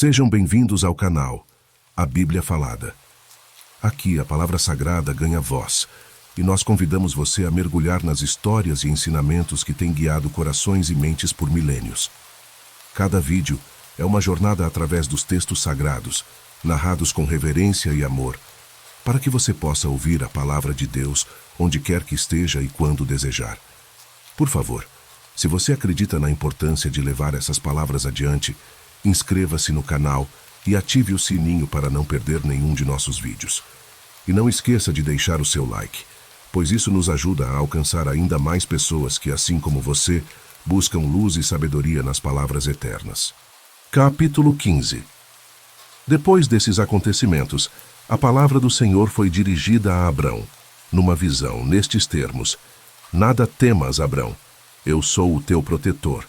Sejam bem-vindos ao canal, a Bíblia Falada. Aqui a palavra sagrada ganha voz, e nós convidamos você a mergulhar nas histórias e ensinamentos que têm guiado corações e mentes por milênios. Cada vídeo é uma jornada através dos textos sagrados, narrados com reverência e amor, para que você possa ouvir a palavra de Deus onde quer que esteja e quando desejar. Por favor, se você acredita na importância de levar essas palavras adiante, inscreva-se no canal e ative o sininho para não perder nenhum de nossos vídeos. E não esqueça de deixar o seu like, pois isso nos ajuda a alcançar ainda mais pessoas que, assim como você, buscam luz e sabedoria nas palavras eternas. Capítulo 15. Depois desses acontecimentos, a palavra do Senhor foi dirigida a Abrão, numa visão, nestes termos: Nada temas, Abrão, eu sou o teu protetor.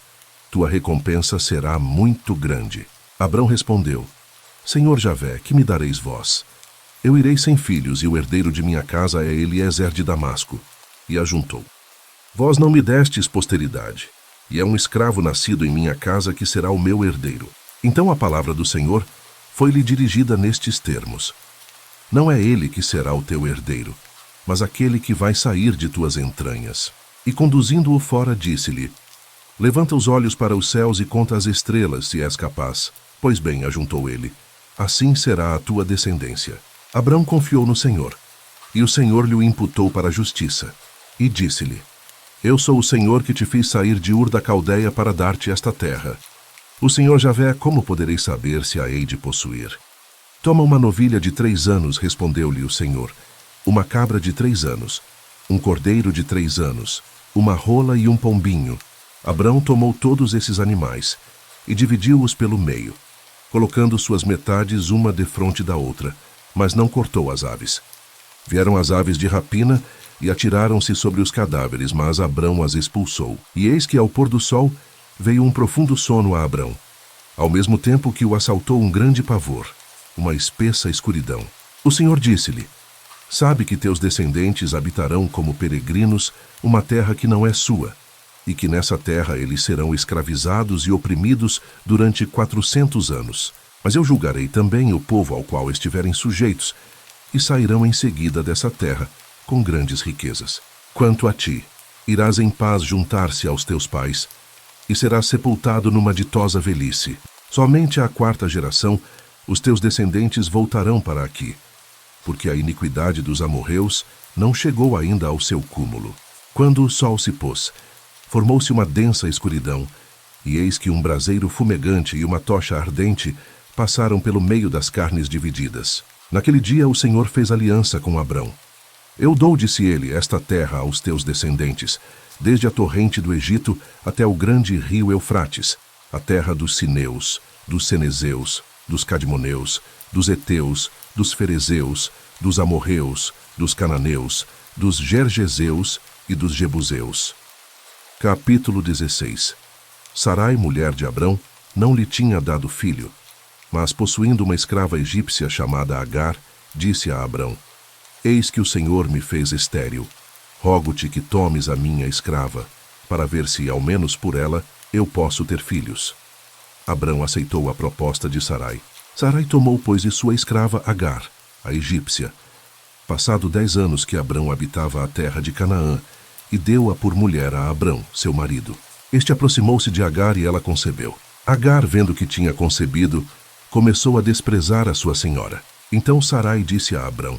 Tua recompensa será muito grande. Abrão respondeu: Senhor Javé, que me dareis vós? Eu irei sem filhos, e o herdeiro de minha casa é Eliezer de Damasco. E ajuntou: Vós não me destes posteridade, e é um escravo nascido em minha casa que será o meu herdeiro. Então a palavra do Senhor foi-lhe dirigida nestes termos: Não é ele que será o teu herdeiro, mas aquele que vai sair de tuas entranhas. E conduzindo-o fora, disse-lhe: Levanta os olhos para os céus e conta as estrelas, se és capaz. Pois bem, ajuntou ele, assim será a tua descendência. Abrão confiou no Senhor, e o Senhor lhe o imputou para a justiça. E disse-lhe: Eu sou o Senhor que te fiz sair de Ur da Caldeia para dar-te esta terra. O Senhor Javé, como poderei saber se a hei de possuir? Toma uma novilha de 3 anos, respondeu-lhe o Senhor, uma cabra de 3 anos, um cordeiro de 3 anos, uma rola e um pombinho. Abrão tomou todos esses animais e dividiu-os pelo meio, colocando suas metades uma defronte da outra, mas não cortou as aves. Vieram as aves de rapina e atiraram-se sobre os cadáveres, mas Abrão as expulsou. E eis que ao pôr do sol veio um profundo sono a Abrão, ao mesmo tempo que o assaltou um grande pavor, uma espessa escuridão. O Senhor disse-lhe: Sabe que teus descendentes habitarão como peregrinos uma terra que não é sua, e que nessa terra eles serão escravizados e oprimidos durante 400 anos. Mas eu julgarei também o povo ao qual estiverem sujeitos, e sairão em seguida dessa terra, com grandes riquezas. Quanto a ti, irás em paz juntar-se aos teus pais, e serás sepultado numa ditosa velhice. Somente à 4ª geração os teus descendentes voltarão para aqui, porque a iniquidade dos amorreus não chegou ainda ao seu cúmulo. Quando o sol se pôs, formou-se uma densa escuridão, e eis que um braseiro fumegante e uma tocha ardente passaram pelo meio das carnes divididas. Naquele dia o Senhor fez aliança com Abrão. Eu dou, disse ele, esta terra aos teus descendentes, desde a torrente do Egito até o grande rio Eufrates, a terra dos Sineus, dos Cenezeus, dos Cadmoneus, dos Heteus, dos Ferezeus, dos Amorreus, dos Cananeus, dos Gergeseus e dos Jebuseus. Capítulo 16. Sarai, mulher de Abrão, não lhe tinha dado filho, mas possuindo uma escrava egípcia chamada Agar, disse a Abrão: Eis que o Senhor me fez estéril. Rogo-te que tomes a minha escrava, para ver se, ao menos por ela, eu posso ter filhos. Abrão aceitou a proposta de Sarai. Sarai tomou, pois, de sua escrava Agar, a egípcia. Passado 10 anos que Abrão habitava a terra de Canaã, e deu-a por mulher a Abrão, seu marido. Este aproximou-se de Agar e ela concebeu. Agar, vendo que tinha concebido, começou a desprezar a sua senhora. Então Sarai disse a Abrão: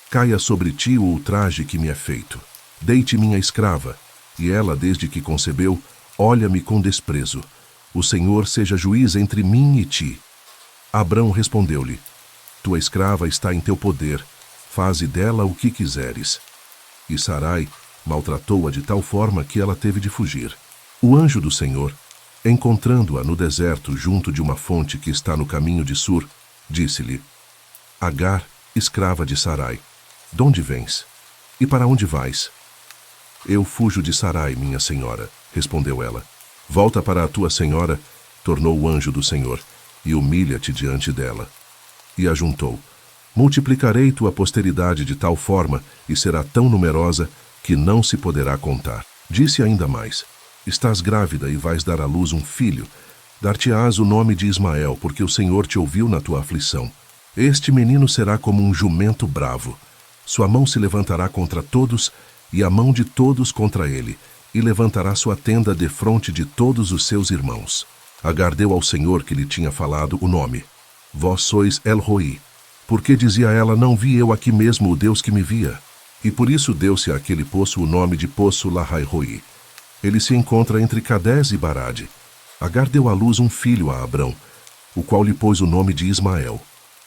Caia sobre ti o ultraje que me é feito. Dei-te minha escrava, e ela, desde que concebeu, olha-me com desprezo. O Senhor seja juiz entre mim e ti. Abrão respondeu-lhe: Tua escrava está em teu poder, faze dela o que quiseres. E Sarai maltratou-a de tal forma que ela teve de fugir. O anjo do Senhor, encontrando-a no deserto junto de uma fonte que está no caminho de Sur, disse-lhe: Agar, escrava de Sarai, de onde vens? E para onde vais? Eu fujo de Sarai, minha senhora, respondeu ela. Volta para a tua senhora, tornou o anjo do Senhor, e humilha-te diante dela. E ajuntou: Multiplicarei tua posteridade de tal forma, e será tão numerosa, que não se poderá contar. Disse ainda mais: Estás grávida e vais dar à luz um filho, Dar-te-ás o nome de Ismael, porque o Senhor te ouviu na tua aflição. Este menino será como um jumento bravo. Sua mão se levantará contra todos, e a mão de todos contra ele, e levantará sua tenda defronte de todos os seus irmãos. Agar deu ao Senhor que lhe tinha falado o nome. Vós sois El-Roi. Porque dizia ela, não vi eu aqui mesmo o Deus que me via? E por isso deu-se àquele poço o nome de Poço Lahai-Roi. Ele se encontra entre Cadés e Barade. Agar deu à luz um filho a Abrão, o qual lhe pôs o nome de Ismael.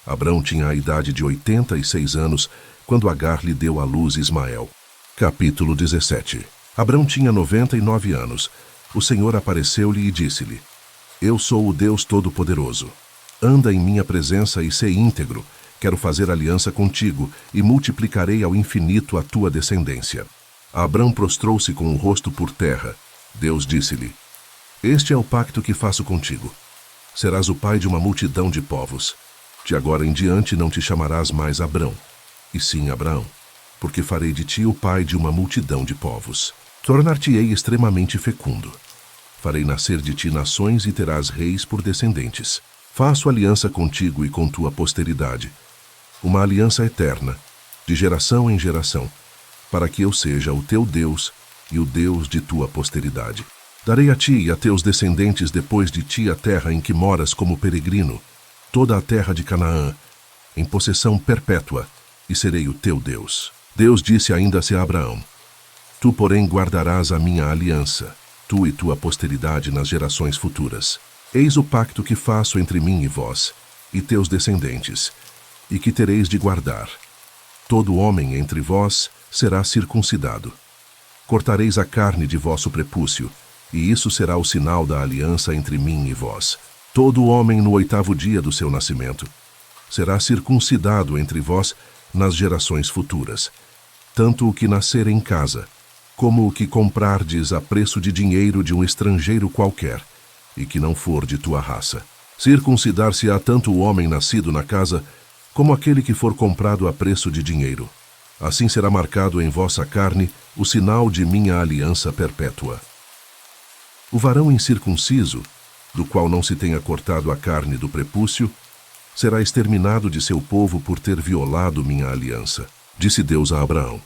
Abrão tinha a idade de 86 anos, quando Agar lhe deu à luz Ismael. Capítulo 17. Abrão tinha 99 anos. O Senhor apareceu-lhe e disse-lhe: Eu sou o Deus Todo-Poderoso. Anda em minha presença e sê íntegro. Quero fazer aliança contigo, e multiplicarei ao infinito a tua descendência. Abrão prostrou-se com o rosto por terra. Deus disse-lhe: Este é o pacto que faço contigo. Serás o pai de uma multidão de povos. De agora em diante não te chamarás mais Abrão, e sim Abraão, porque farei de ti o pai de uma multidão de povos. Tornar-te-ei extremamente fecundo. Farei nascer de ti nações e terás reis por descendentes. Faço aliança contigo e com tua posteridade, uma aliança eterna, de geração em geração, para que eu seja o teu Deus e o Deus de tua posteridade. Darei a ti e a teus descendentes depois de ti a terra em que moras como peregrino, toda a terra de Canaã, em possessão perpétua, e serei o teu Deus. Deus disse ainda-se a Abraão: Tu, porém, guardarás a minha aliança, tu e tua posteridade nas gerações futuras. Eis o pacto que faço entre mim e vós, e teus descendentes, e que tereis de guardar. Todo homem entre vós será circuncidado. Cortareis a carne de vosso prepúcio, e isso será o sinal da aliança entre mim e vós. Todo homem no 8º dia do seu nascimento será circuncidado entre vós nas gerações futuras, tanto o que nascer em casa, como o que comprardes a preço de dinheiro de um estrangeiro qualquer, e que não for de tua raça. Circuncidar-se-á tanto o homem nascido na casa, como aquele que for comprado a preço de dinheiro. Assim será marcado em vossa carne o sinal de minha aliança perpétua. O varão incircunciso, do qual não se tenha cortado a carne do prepúcio, será exterminado de seu povo por ter violado minha aliança. Disse Deus a Abraão: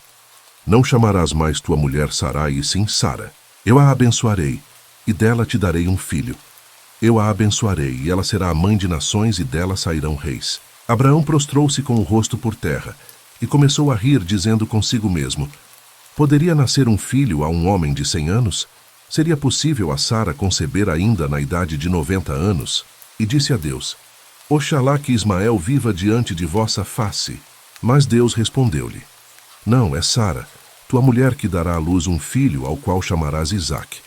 Não chamarás mais tua mulher Sarai, e sim Sara. Eu a abençoarei, e dela te darei um filho. Eu a abençoarei, e ela será a mãe de nações, e dela sairão reis. Abraão prostrou-se com o rosto por terra, e começou a rir, dizendo consigo mesmo: Poderia nascer um filho a um homem de 100 anos? Seria possível a Sara conceber ainda na idade de 90 anos? E disse a Deus: Oxalá que Ismael viva diante de vossa face. Mas Deus respondeu-lhe: Não, é Sara, tua mulher, que dará à luz um filho, ao qual chamarás Isaque.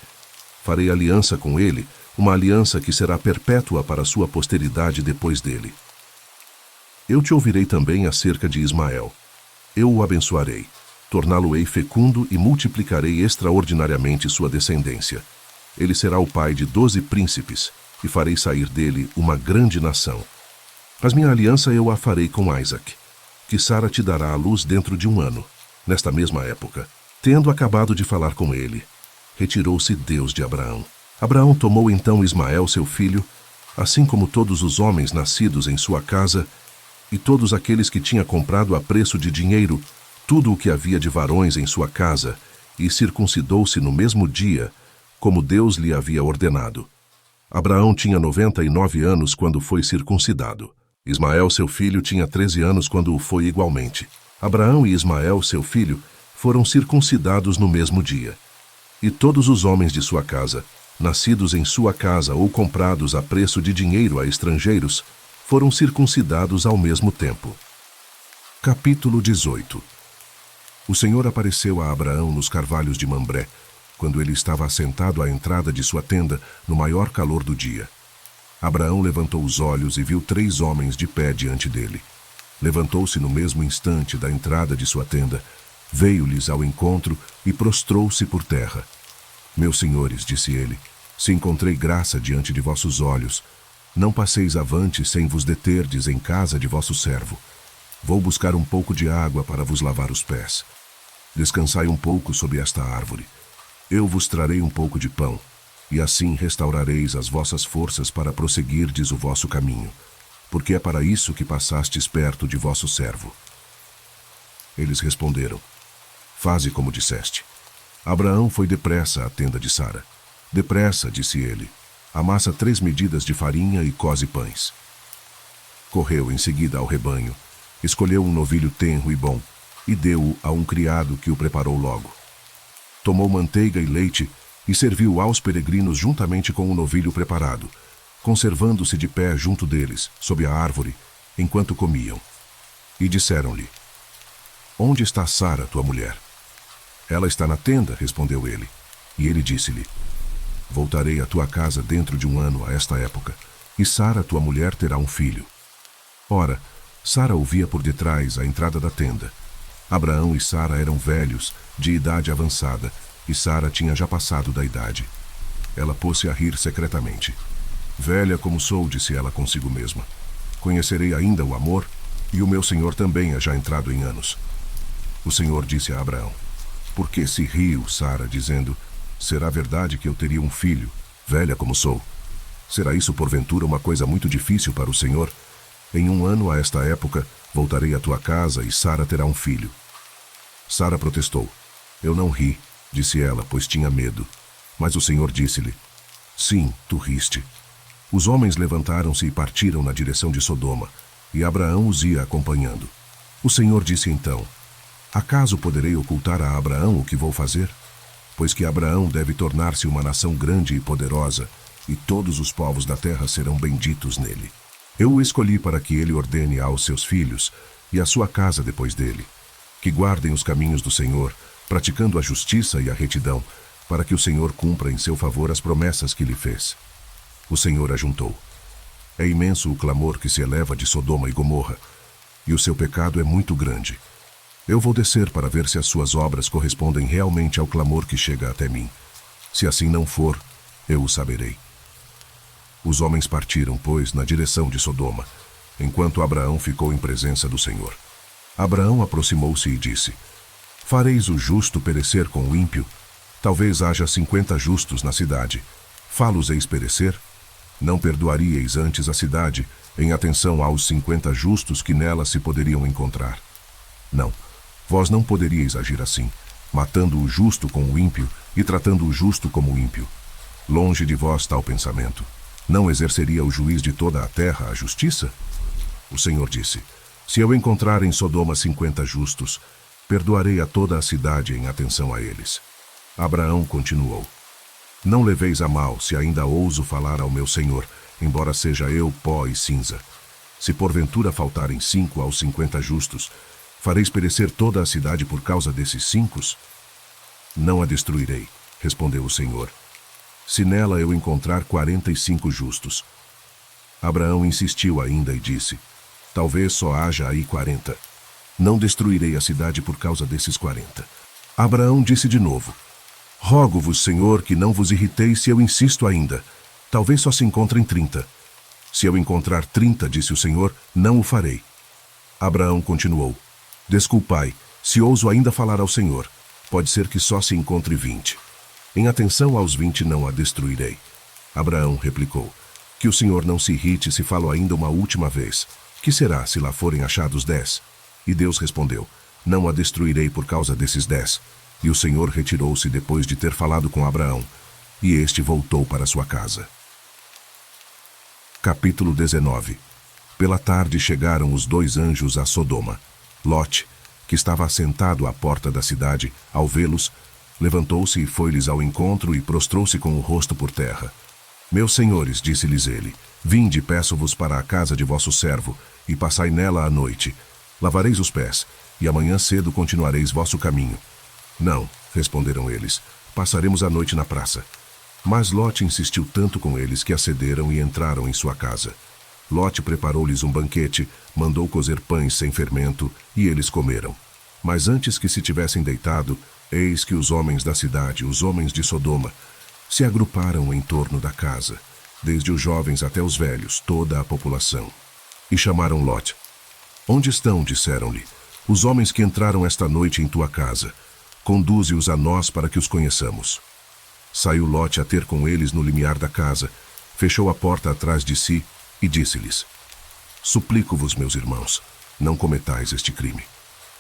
Farei aliança com ele, uma aliança que será perpétua para sua posteridade depois dele. Eu te ouvirei também acerca de Ismael. Eu o abençoarei, torná-lo-ei fecundo e multiplicarei extraordinariamente sua descendência. Ele será o pai de 12 príncipes, e farei sair dele uma grande nação. Mas minha aliança eu a farei com Isaque, que Sara te dará à luz dentro de um ano, nesta mesma época. Tendo acabado de falar com ele, retirou-se Deus de Abraão. Abraão tomou então Ismael, seu filho, assim como todos os homens nascidos em sua casa, e todos aqueles que tinha comprado a preço de dinheiro, tudo o que havia de varões em sua casa, e circuncidou-se no mesmo dia, como Deus lhe havia ordenado. Abraão tinha 99 anos quando foi circuncidado. Ismael, seu filho, tinha 13 anos quando o foi igualmente. Abraão e Ismael, seu filho, foram circuncidados no mesmo dia. E todos os homens de sua casa, nascidos em sua casa ou comprados a preço de dinheiro a estrangeiros, foram circuncidados ao mesmo tempo. Capítulo 18. O Senhor apareceu a Abraão nos carvalhos de Mambré, quando ele estava assentado à entrada de sua tenda, no maior calor do dia. Abraão levantou os olhos e viu 3 homens de pé diante dele. Levantou-se no mesmo instante da entrada de sua tenda, veio-lhes ao encontro e prostrou-se por terra. Meus senhores, disse ele, se encontrei graça diante de vossos olhos, não passeis avante sem vos deterdes em casa de vosso servo. Vou buscar um pouco de água para vos lavar os pés. Descansai um pouco sob esta árvore. Eu vos trarei um pouco de pão. e assim restaurareis as vossas forças para prosseguirdes o vosso caminho, porque é para isso que passastes perto de vosso servo. Eles responderam: Faze como disseste. Abraão foi depressa à tenda de Sara. Depressa, disse ele, amassa 3 medidas de farinha e coze pães. Correu em seguida ao rebanho, escolheu um novilho tenro e bom, e deu-o a um criado que o preparou logo. Tomou manteiga e leite e serviu aos peregrinos juntamente com o novilho preparado, conservando-se de pé junto deles, sob a árvore, enquanto comiam. E disseram-lhe: Onde está Sara, tua mulher? Ela está na tenda, respondeu ele. E ele disse-lhe: Voltarei à tua casa dentro de 1 ano a esta época, e Sara, tua mulher, terá um filho. Ora, Sara ouvia por detrás a entrada da tenda. Abraão e Sara eram velhos, de idade avançada, e Sara tinha já passado da idade. Ela pôs-se a rir secretamente. Velha como sou, disse ela consigo mesma, conhecerei ainda o amor, e o meu senhor também é já entrado em anos. O Senhor disse a Abraão: Por que se riu, Sara, dizendo: Será verdade que eu teria um filho, velha como sou? Será isso porventura uma coisa muito difícil para o Senhor? Em 1 ano a esta época, voltarei à tua casa e Sara terá um filho. Sara protestou. Eu não ri, disse ela, pois tinha medo. Mas o Senhor disse-lhe: Sim, tu riste. Os homens levantaram-se e partiram na direção de Sodoma, e Abraão os ia acompanhando. O Senhor disse então: Acaso poderei ocultar a Abraão o que vou fazer? Pois que Abraão deve tornar-se uma nação grande e poderosa, e todos os povos da terra serão benditos nele. Eu o escolhi para que ele ordene aos seus filhos, e à sua casa depois dele, que guardem os caminhos do Senhor, praticando a justiça e a retidão, para que o Senhor cumpra em seu favor as promessas que lhe fez. O Senhor ajuntou: É imenso o clamor que se eleva de Sodoma e Gomorra, e o seu pecado é muito grande. Eu vou descer para ver se as suas obras correspondem realmente ao clamor que chega até mim. Se assim não for, eu o saberei. Os homens partiram, pois, na direção de Sodoma, enquanto Abraão ficou em presença do Senhor. Abraão aproximou-se e disse: Fareis o justo perecer com o ímpio? Talvez haja 50 justos na cidade. Fá-los-eis perecer? Não perdoaríeis antes a cidade, em atenção aos 50 justos que nela se poderiam encontrar? Não, vós não poderíeis agir assim, matando o justo com o ímpio e tratando o justo como o ímpio. Longe de vós tal pensamento. Não exerceria o juiz de toda a terra a justiça? O Senhor disse: Se eu encontrar em Sodoma 50 justos, perdoarei a toda a cidade em atenção a eles. Abraão continuou: Não leveis a mal se ainda ouso falar ao meu Senhor, embora seja eu pó e cinza. Se porventura faltarem 5 aos 50 justos, fareis perecer toda a cidade por causa desses 5? Não a destruirei, respondeu o Senhor, se nela eu encontrar 45 justos. Abraão insistiu ainda e disse: Talvez só haja aí 40. Não destruirei a cidade por causa desses 40. Abraão disse de novo: Rogo-vos, Senhor, que não vos irriteis se eu insisto ainda. Talvez só se encontrem 30. Se eu encontrar 30, disse o Senhor, não o farei. Abraão continuou: Desculpai, se ouso ainda falar ao Senhor. Pode ser que só se encontre 20. Em atenção aos 20 não a destruirei. Abraão replicou: Que o Senhor não se irrite se falo ainda uma última vez. Que será se lá forem achados 10? E Deus respondeu: Não a destruirei por causa desses 10. E o Senhor retirou-se depois de ter falado com Abraão, e este voltou para sua casa. Capítulo 19. Pela tarde chegaram os 2 anjos a Sodoma. Lote, que estava assentado à porta da cidade, ao vê-los, levantou-se e foi-lhes ao encontro e prostrou-se com o rosto por terra. Meus senhores, disse-lhes ele, vinde, peço-vos para a casa de vosso servo, e passai nela a noite. Lavareis os pés, e amanhã cedo continuareis vosso caminho. Não, responderam eles, passaremos a noite na praça. Mas Lote insistiu tanto com eles que acederam e entraram em sua casa. Lote preparou-lhes um banquete, mandou cozer pães sem fermento, e eles comeram. Mas antes que se tivessem deitado, eis que os homens da cidade, os homens de Sodoma, se agruparam em torno da casa, desde os jovens até os velhos, toda a população. E chamaram Lote. Onde estão, disseram-lhe, os homens que entraram esta noite em tua casa? Conduze-os a nós para que os conheçamos. Saiu Lote a ter com eles no limiar da casa, fechou a porta atrás de si e disse-lhes: Suplico-vos, meus irmãos, não cometais este crime.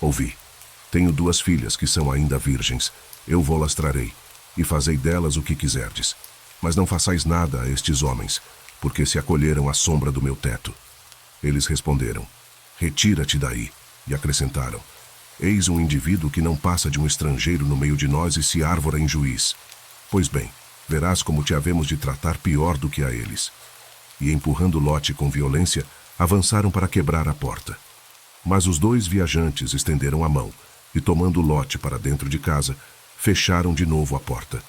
Ouvi, tenho 2 filhas que são ainda virgens, eu vou-las trarei, e fazei delas o que quiserdes. Mas não façais nada a estes homens, porque se acolheram à sombra do meu teto. Eles responderam: Retira-te daí, e acrescentaram: Eis um indivíduo que não passa de um estrangeiro no meio de nós e se arvora em juiz. Pois bem, verás como te havemos de tratar pior do que a eles. E empurrando Lote com violência, avançaram para quebrar a porta. Mas os 2 viajantes estenderam a mão, e tomando Lote para dentro de casa, fecharam de novo a porta.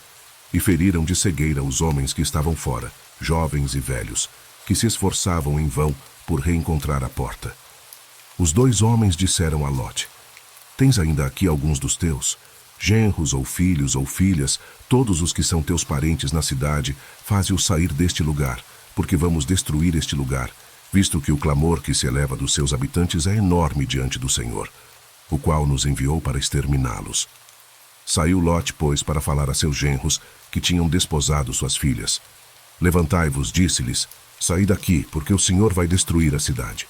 E feriram de cegueira os homens que estavam fora, jovens e velhos, que se esforçavam em vão por reencontrar a porta. Os 2 homens disseram a Lote: Tens ainda aqui alguns dos teus, genros ou filhos ou filhas, todos os que são teus parentes na cidade, faze-os sair deste lugar, porque vamos destruir este lugar, visto que o clamor que se eleva dos seus habitantes é enorme diante do Senhor, o qual nos enviou para exterminá-los. Saiu Lote, pois, para falar a seus genros, que tinham desposado suas filhas. Levantai-vos, disse-lhes, saí daqui, porque o Senhor vai destruir a cidade.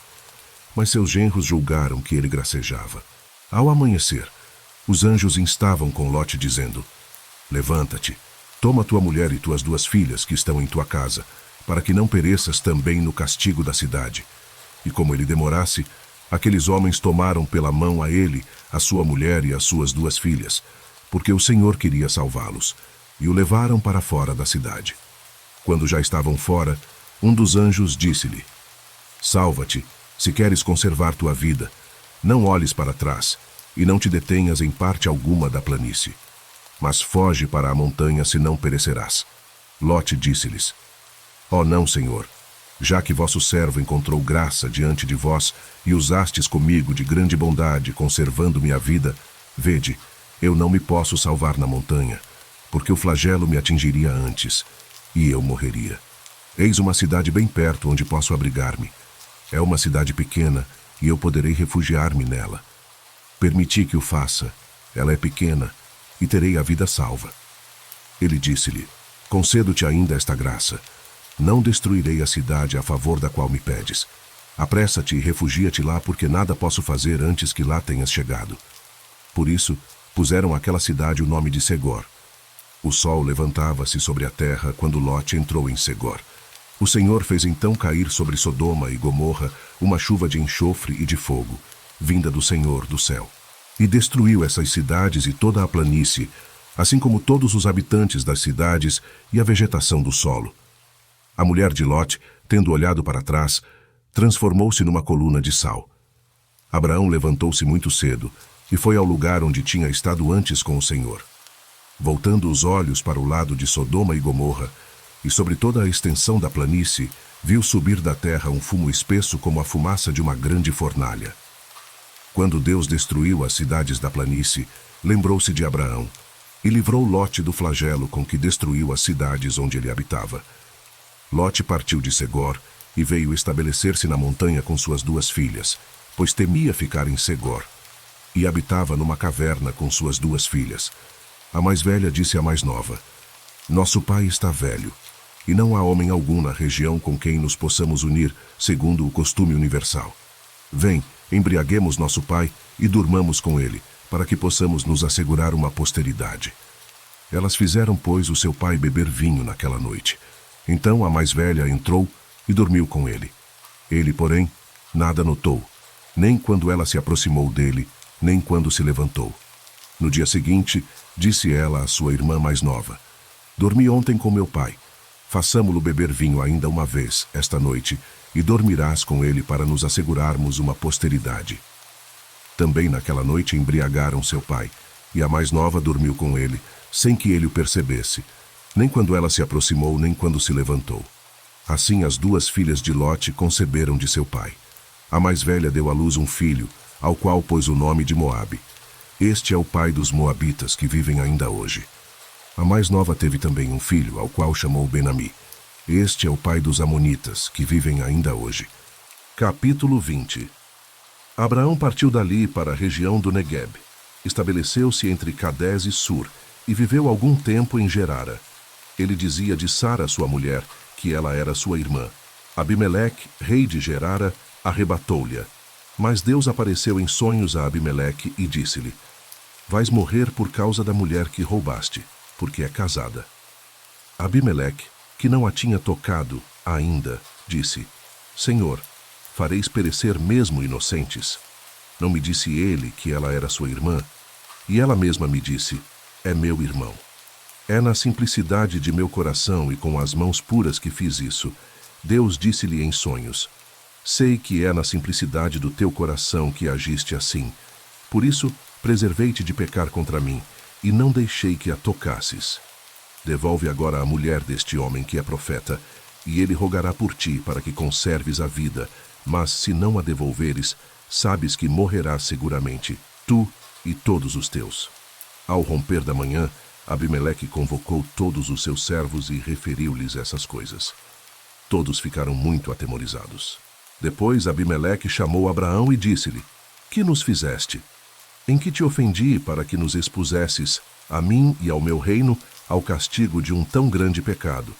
Mas seus genros julgaram que ele gracejava. Ao amanhecer, os anjos instavam com Lote, dizendo: Levanta-te, toma tua mulher e tuas 2 filhas que estão em tua casa, para que não pereças também no castigo da cidade. E como ele demorasse, aqueles homens tomaram pela mão a ele, a sua mulher e as suas 2 filhas, porque o Senhor queria salvá-los, e o levaram para fora da cidade. Quando já estavam fora, um dos anjos disse-lhe: Salva-te, se queres conservar tua vida, não olhes para trás, e não te detenhas em parte alguma da planície. Mas foge para a montanha, senão perecerás. Lote disse-lhes: Ó não, Senhor, já que vosso servo encontrou graça diante de vós, e usastes comigo de grande bondade, conservando-me a vida, vede, eu não me posso salvar na montanha, porque o flagelo me atingiria antes, e eu morreria. Eis uma cidade bem perto onde posso abrigar-me. É uma cidade pequena, e eu poderei refugiar-me nela. Permiti que o faça, ela é pequena, e terei a vida salva. Ele disse-lhe: Concedo-te ainda esta graça. Não destruirei a cidade a favor da qual me pedes. Apressa-te e refugia-te lá, porque nada posso fazer antes que lá tenhas chegado. Por isso, puseram àquela cidade o nome de Segor. O sol levantava-se sobre a terra quando Lote entrou em Segor. O Senhor fez então cair sobre Sodoma e Gomorra uma chuva de enxofre e de fogo, vinda do Senhor do céu. E destruiu essas cidades e toda a planície, assim como todos os habitantes das cidades e a vegetação do solo. A mulher de Lote, tendo olhado para trás, transformou-se numa coluna de sal. Abraão levantou-se muito cedo e foi ao lugar onde tinha estado antes com o Senhor. Voltando os olhos para o lado de Sodoma e Gomorra, e sobre toda a extensão da planície, viu subir da terra um fumo espesso como a fumaça de uma grande fornalha. Quando Deus destruiu as cidades da planície, lembrou-se de Abraão, e livrou Lote do flagelo com que destruiu as cidades onde ele habitava. Lote partiu de Segor e veio estabelecer-se na montanha com suas 2 filhas, pois temia ficar em Segor, e habitava numa caverna com suas 2 filhas. A mais velha disse à mais nova: Nosso pai está velho, e não há homem algum na região com quem nos possamos unir, segundo o costume universal. Vem, embriaguemos nosso pai e durmamos com ele, para que possamos nos assegurar uma posteridade. Elas fizeram, pois, o seu pai beber vinho naquela noite. Então a mais velha entrou e dormiu com ele. Ele, porém, nada notou, nem quando ela se aproximou dele, nem quando se levantou. No dia seguinte, disse ela à sua irmã mais nova: Dormi ontem com meu pai. Façamo-lo beber vinho ainda uma vez, esta noite, e dormirás com ele para nos assegurarmos uma posteridade. Também naquela noite embriagaram seu pai, e a mais nova dormiu com ele, sem que ele o percebesse, nem quando ela se aproximou, nem quando se levantou. Assim as 2 filhas de Lote conceberam de seu pai. A mais velha deu à luz um filho, ao qual pôs o nome de Moabe. Este é o pai dos moabitas que vivem ainda hoje. A mais nova teve também um filho, ao qual chamou Ben-Ammi. Este é o pai dos amonitas, que vivem ainda hoje. Capítulo 20. Abraão partiu dali para a região do Negueb. Estabeleceu-se entre Cadés e Sur, e viveu algum tempo em Gerara. Ele dizia de Sara, sua mulher, que ela era sua irmã. Abimeleque, rei de Gerara, arrebatou-lhe. Mas Deus apareceu em sonhos a Abimeleque e disse-lhe: vais morrer por causa da mulher que roubaste, porque é casada. Abimeleque, que não a tinha tocado ainda, disse: Senhor, fareis perecer mesmo inocentes? Não me disse ele que ela era sua irmã? E ela mesma me disse: é meu irmão. É na simplicidade de meu coração e com as mãos puras que fiz isso. Deus disse-lhe em sonhos: sei que é na simplicidade do teu coração que agiste assim. Por isso, preservei-te de pecar contra mim, e não deixei que a tocasses. Devolve agora a mulher deste homem que é profeta, e ele rogará por ti para que conserves a vida, mas se não a devolveres, sabes que morrerás seguramente, tu e todos os teus. Ao romper da manhã, Abimeleque convocou todos os seus servos e referiu-lhes essas coisas. Todos ficaram muito atemorizados. Depois Abimeleque chamou Abraão e disse-lhe: que nos fizeste? Em que te ofendi para que nos expusesses, a mim e ao meu reino, ao castigo de um tão grande pecado?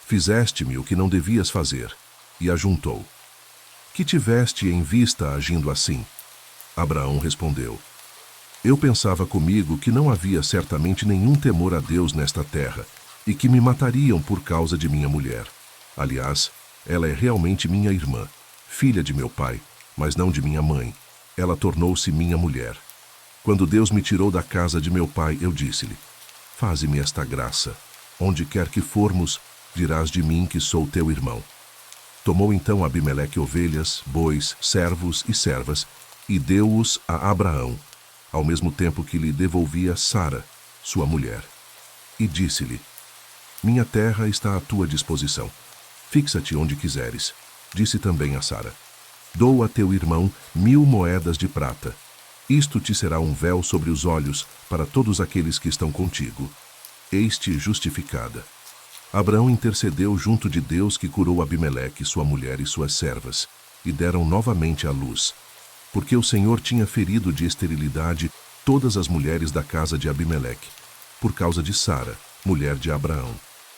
Fizeste-me o que não devias fazer. E ajuntou: que tiveste em vista agindo assim? Abraão respondeu: eu pensava comigo que não havia certamente nenhum temor a Deus nesta terra, e que me matariam por causa de minha mulher. Aliás, ela é realmente minha irmã, filha de meu pai, mas não de minha mãe. Ela tornou-se minha mulher. Quando Deus me tirou da casa de meu pai, eu disse-lhe: faze-me esta graça. Onde quer que formos, dirás de mim que sou teu irmão. Tomou então Abimeleque ovelhas, bois, servos e servas, e deu-os a Abraão, ao mesmo tempo que lhe devolvia Sara, sua mulher. E disse-lhe: minha terra está à tua disposição. Fixa-te onde quiseres. Disse também a Sara: dou a teu irmão 1000 moedas de prata. Isto te será um véu sobre os olhos para todos aqueles que estão contigo. Eis-te justificada. Abraão intercedeu junto de Deus, que curou Abimeleque, sua mulher e suas servas, e deram novamente à luz, porque o Senhor tinha ferido de esterilidade todas as mulheres da casa de Abimeleque, por causa de Sara, mulher de Abraão.